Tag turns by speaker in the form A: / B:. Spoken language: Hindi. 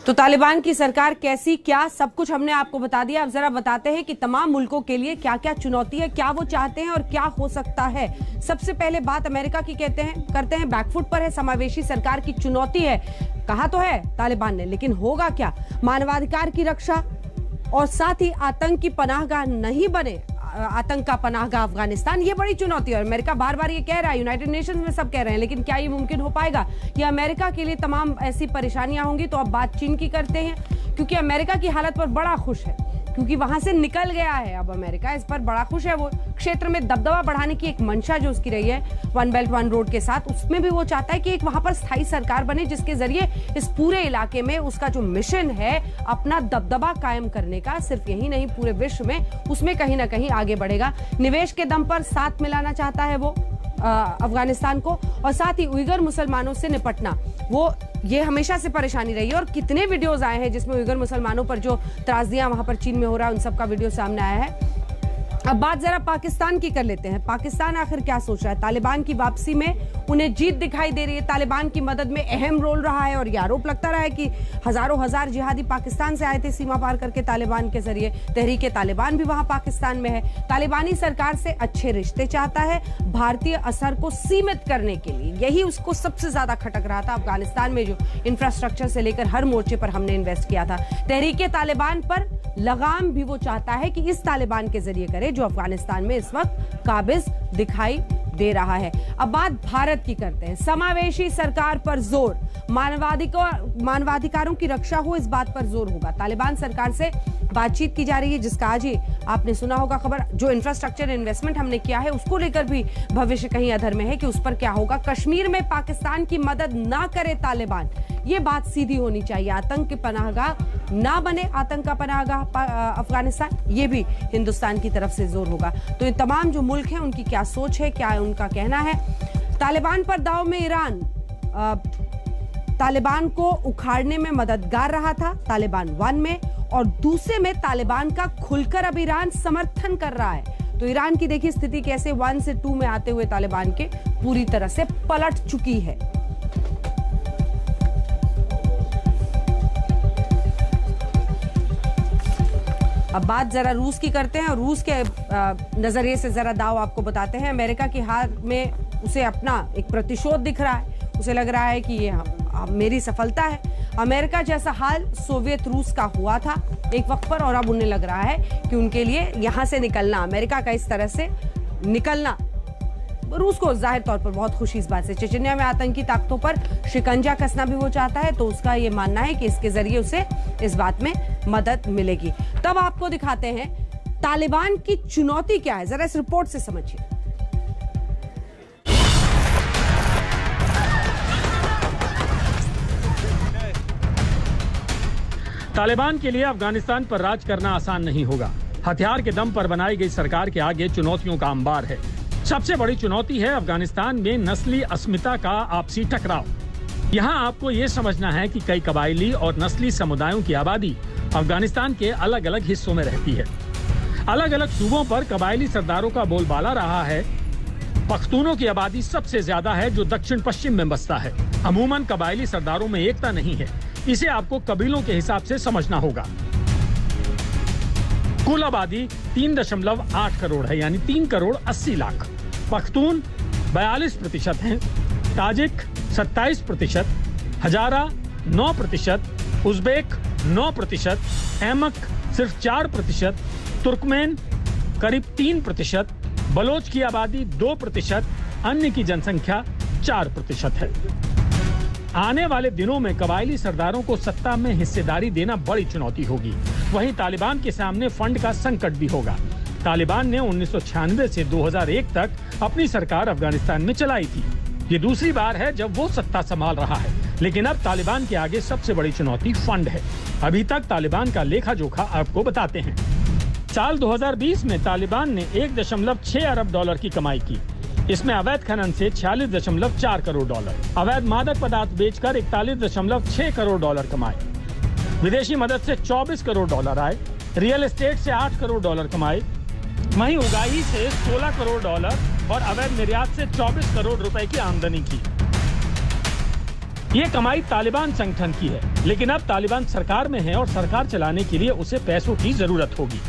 A: तो तालिबान की सरकार कैसी, क्या, सब कुछ हमने आपको बता दिया। अब जरा बताते हैं कि तमाम मुल्कों के लिए क्या क्या चुनौती है, क्या वो चाहते हैं और क्या हो सकता है। सबसे पहले बात अमेरिका की करते हैं बैकफुट पर है। समावेशी सरकार की चुनौती है, कहा तो है तालिबान ने, लेकिन होगा क्या। मानवाधिकार की रक्षा और साथ ही आतंक की पनाहगाह नहीं बने, आतंक का पनाहगाह अफगानिस्तान, ये बड़ी चुनौती है। अमेरिका बार बार ये कह रहा है, यूनाइटेड नेशंस में सब कह रहे हैं, लेकिन क्या ये मुमकिन हो पाएगा? ये अमेरिका के लिए तमाम ऐसी परेशानियां होंगी। तो अब बात चीन की करते हैं, क्योंकि अमेरिका की हालत पर बड़ा खुश है, क्योंकि वहां से निकल गया है। अब अमेरिका इस पर बड़ा खुश है। वो क्षेत्र में दबदबा बढ़ाने की एक मंशा जो उसकी रही है वन बेल्ट वन रोड के साथ, उसमें भी वो चाहता है कि एक वहां पर स्थायी सरकार बने, जिसके जरिए इस पूरे इलाके में उसका जो मिशन है अपना दबदबा कायम करने का, सिर्फ यही नहीं पूरे विश्व में, उसमें कहीं ना कहीं आगे बढ़ेगा। निवेश के दम पर साथ मिलाना चाहता है वो अफगानिस्तान को, और साथ ही उइगर मुसलमानों से निपटना, वो ये हमेशा से परेशानी रही है। और कितने वीडियोस आए हैं जिसमें उइगर मुसलमानों पर जो त्रासदियां वहां पर चीन में हो रहा है, उन सब का वीडियो सामने आया है। अब बात जरा पाकिस्तान की कर लेते हैं। पाकिस्तान आखिर क्या सोच रहा है? तालिबान की वापसी में उन्हें जीत दिखाई दे रही है, तालिबान की मदद में अहम रोल रहा है, और ये आरोप लगता रहा है कि हजार जिहादी पाकिस्तान से आए थे सीमा पार करके तालिबान के जरिए। तहरीके तालिबान भी वहां पाकिस्तान में है। तालिबानी सरकार से अच्छे रिश्ते चाहता है, भारतीय असर को सीमित करने के लिए। यही उसको सबसे ज्यादा खटक रहा था। अफगानिस्तान में जो इंफ्रास्ट्रक्चर से लेकर हर मोर्चे पर हमने इन्वेस्ट किया था। तहरीके तालिबान पर लगाम भी वो चाहता है कि इस तालिबान के जरिए करे जो अफगानिस्तान में इस वक्त काबिज दिखाई दे रहा है। अब बात भारत की करते हैं। समावेशी सरकार पर जोर, मानवाधिकारों की रक्षा हो, इस बात पर जोर होगा। तालिबान सरकार से बातचीत की जा रही है, जिसका आज ही आपने सुना होगा खबर। जो इंफ्रास्ट्रक्चर इन्वेस्टमेंट हमने किया है उसको लेकर भी भविष्य कहीं अधर में है कि उस पर क्या होगा। कश्मीर में पाकिस्तान की मदद ना करे तालिबान, ये बात सीधी होनी चाहिए। आतंक की पनाहगाह ना बने, आतंक का पनाहगाह अफगानिस्तान, ये भी हिंदुस्तान की तरफ से जोर होगा। तो ये तमाम जो मुल्क हैं उनकी क्या सोच है, क्या उनका कहना है। तालिबान पर दाव में ईरान तालिबान को उखाड़ने में मददगार रहा था, तालिबान 1 में, और दूसरे में तालिबान का खुलकर अब ईरान समर्थन कर रहा है। तो ईरान की देखिए स्थिति कैसे 1 से 2 में आते हुए तालिबान के पूरी तरह से पलट चुकी है। अब बात जरा रूस की करते हैं, और रूस के नजरिए से जरा दाव आपको बताते हैं। अमेरिका की हार में उसे अपना एक प्रतिशोध दिख रहा है। उसे लग रहा है कि ये मेरी सफलता है। अमेरिका जैसा हाल सोवियत रूस का हुआ था एक वक्त पर, और अब उन्हें लग रहा है कि उनके लिए यहां से निकलना, अमेरिका का इस तरह से निकलना, रूस को जाहिर तौर पर बहुत खुशी इस बात से। चेचन्या में आतंकी ताकतों पर शिकंजा कसना भी वो चाहता है, तो उसका ये मानना है कि इसके जरिए उसे इस बात में मदद मिलेगी। तब आपको दिखाते हैं तालिबान की चुनौती क्या है, जरा इस रिपोर्ट से समझिए।
B: तालिबान के लिए अफगानिस्तान पर राज करना आसान नहीं होगा। हथियार के दम पर बनाई गई सरकार के आगे चुनौतियों का अंबार है। सबसे बड़ी चुनौती है अफगानिस्तान में नस्ली अस्मिता का आपसी टकराव। यहाँ आपको ये समझना है कि कई कबायली और नस्ली समुदायों की आबादी अफगानिस्तान के अलग अलग हिस्सों में रहती है। अलग अलग सूबों पर कबायली सरदारों का बोलबाला रहा है। पख्तूनों की आबादी सबसे ज्यादा है, जो दक्षिण पश्चिम में बसता है। अमूमन कबायली सरदारों में एकता नहीं है, इसे आपको कबीलों के हिसाब से समझना होगा। कुल आबादी 3.8 करोड़ है, यानी 3 करोड़ 80 लाख। पख्तून 42% हैं, ताजिक 27%, हजारा 9%, उज़्बेक 9%, अहमक सिर्फ 4%, तुर्कमेन करीब 3%, बलोच की आबादी 2%, अन्य की जनसंख्या 4% है। आने वाले दिनों में कबायली सरदारों को सत्ता में हिस्सेदारी देना बड़ी चुनौती होगी। वहीं तालिबान के सामने फंड का संकट भी होगा। तालिबान ने 1996 से 2001 तक अपनी सरकार अफगानिस्तान में चलाई थी। ये दूसरी बार है जब वो सत्ता संभाल रहा है, लेकिन अब तालिबान के आगे सबसे बड़ी चुनौती फंड है। अभी तक तालिबान का लेखा जोखा आपको बताते हैं। साल 2020 में तालिबान ने 1.6 अरब डॉलर की कमाई की। इसमें अवैध खनन से 46.4 करोड़ डॉलर, अवैध मादक पदार्थ बेचकर 41.6 करोड़ डॉलर कमाए, विदेशी मदद से 24 करोड़ डॉलर आए, रियल एस्टेट से 8 करोड़ डॉलर कमाए, वहीं उगाही से 16 करोड़ डॉलर और अवैध निर्यात से 24 करोड़ रुपए की आमदनी की। ये कमाई तालिबान संगठन की है, लेकिन अब तालिबान सरकार में है और सरकार चलाने के लिए उसे पैसों की जरूरत होगी।